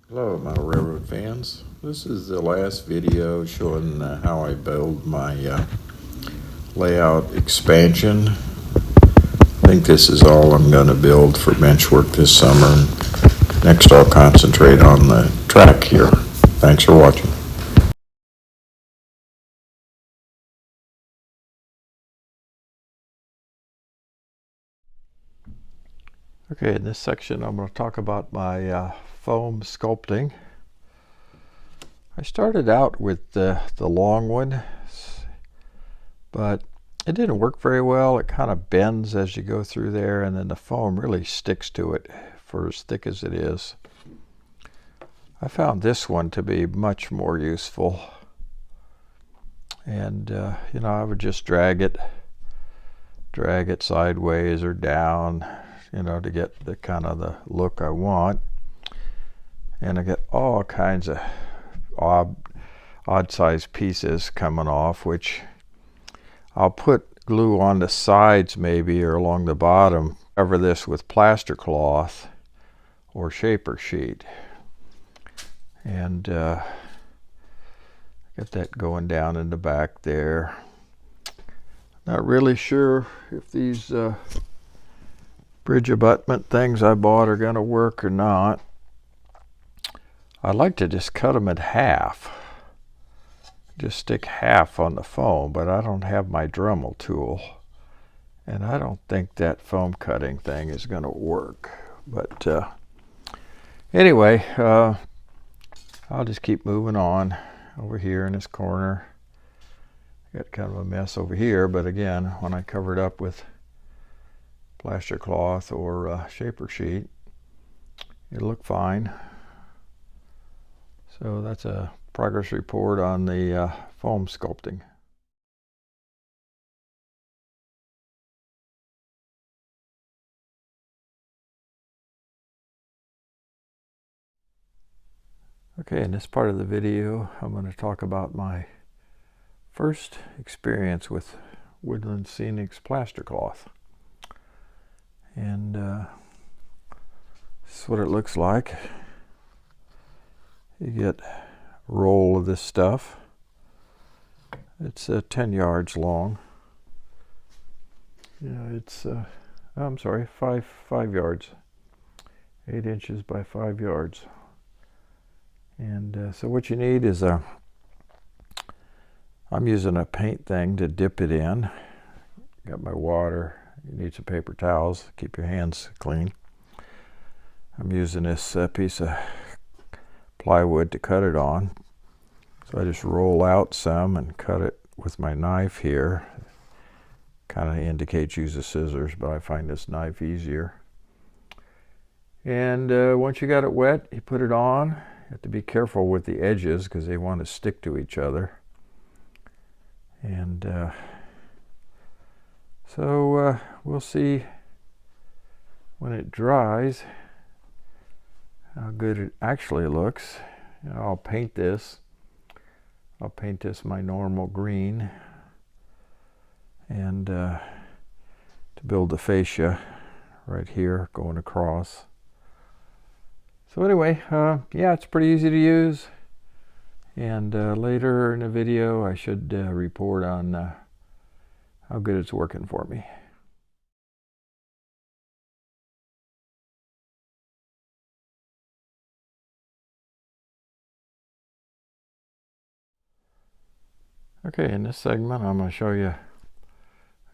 Hello, my railroad fans. This is the last video showing how I build my layout expansion. I think this is all I'm going to build for bench work this summer. Next, I'll concentrate on the track here. Thanks for watching. Okay, in this section I'm going to talk about my foam sculpting. I started out with the long one, but it didn't work very well. It kind of bends as you go through there, and then the foam really sticks to it for as thick as it is. I found this one to be much more useful, and I would just drag it sideways or down, to get the kind of the look I want. And I get all kinds of odd sized pieces coming off, which I'll put glue on the sides maybe, or along the bottom. Cover this with plaster cloth or shaper sheet, and get that going down in the back there. Not really sure if these bridge abutment things I bought are going to work or not. I like to just cut them in half. Just stick half on the foam, but I don't have my Dremel tool, and I don't think that foam cutting thing is going to work. But anyway, I'll just keep moving on over here in this corner. Got kind of a mess over here, but again, when I cover it up with plaster cloth or shaper sheet, it'll look fine. So that's a progress report on the foam sculpting. Okay, in this part of the video, I'm going to talk about my first experience with Woodland Scenics plaster cloth. And this is what it looks like. You get a roll of this stuff. It's 10 yards long. It's I'm sorry, 5 yards, 8 inches by 5 yards. And so what you need is I'm using a paint thing to dip it in. Got my water. You need some paper towels. Keep your hands clean. I'm using this piece of plywood to cut it on. So I just roll out some and cut it with my knife here. Kind of indicates use a scissors, but I find this knife easier. And once you got it wet, you put it on. You have to be careful with the edges because they want to stick to each other. And so we'll see when it dries how good it actually looks. I'll paint this. I'll paint this my normal green, and to build the fascia right here going across. So anyway, yeah, it's pretty easy to use. And later in the video, I should report on how good it's working for me. Okay, in this segment, I'm going to show you, I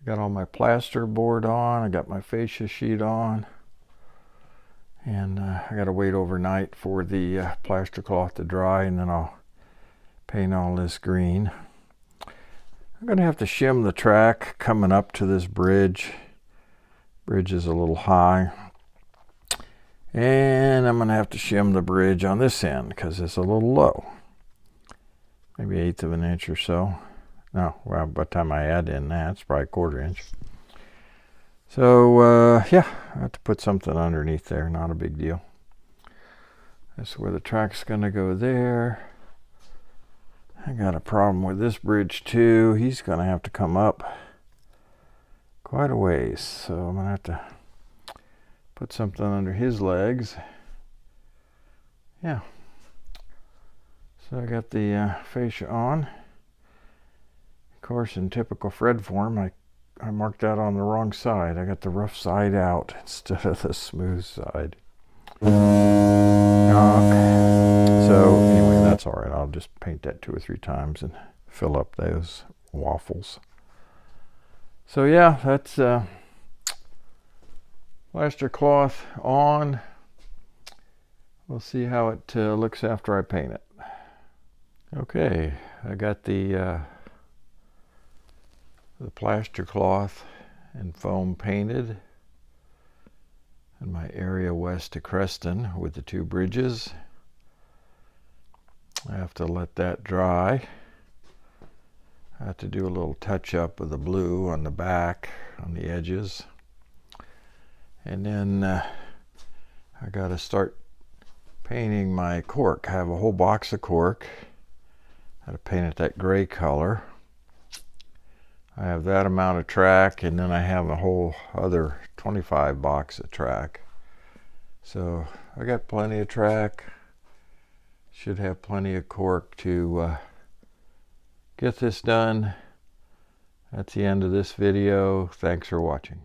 got all my plaster board on, I got my fascia sheet on, and I got to wait overnight for the plaster cloth to dry, and then I'll paint all this green. I'm going to have to shim the track coming up to this bridge. Bridge is a little high. And I'm going to have to shim the bridge on this end because it's a little low. Maybe 1/8 of an inch or so. No, well, by the time I add in that, it's probably 1/4 inch. So, yeah, I have to put something underneath there. Not a big deal. That's where the track's going to go there. I got a problem with this bridge too. He's going to have to come up quite a ways. So I'm going to have to put something under his legs. Yeah, So I got the fascia on. Of course, in typical Fred form, I marked that on the wrong side. I got the rough side out instead of the smooth side. So anyway, that's all right. I'll just paint that 2 or 3 times and fill up those waffles. So yeah, that's plaster cloth on. We'll see how it looks after I paint it. Okay, I got the plaster cloth and foam painted in my area west of Creston with the 2 bridges. I have to let that dry. I have to do a little touch up of the blue on the back, on the edges. And then I got to start painting my cork. I have a whole box of cork. I had to paint it that gray color. I have that amount of track, and then I have a whole other 25 box of track. So I got plenty of track. Should have plenty of cork to get this done. That's the end of this video. Thanks for watching.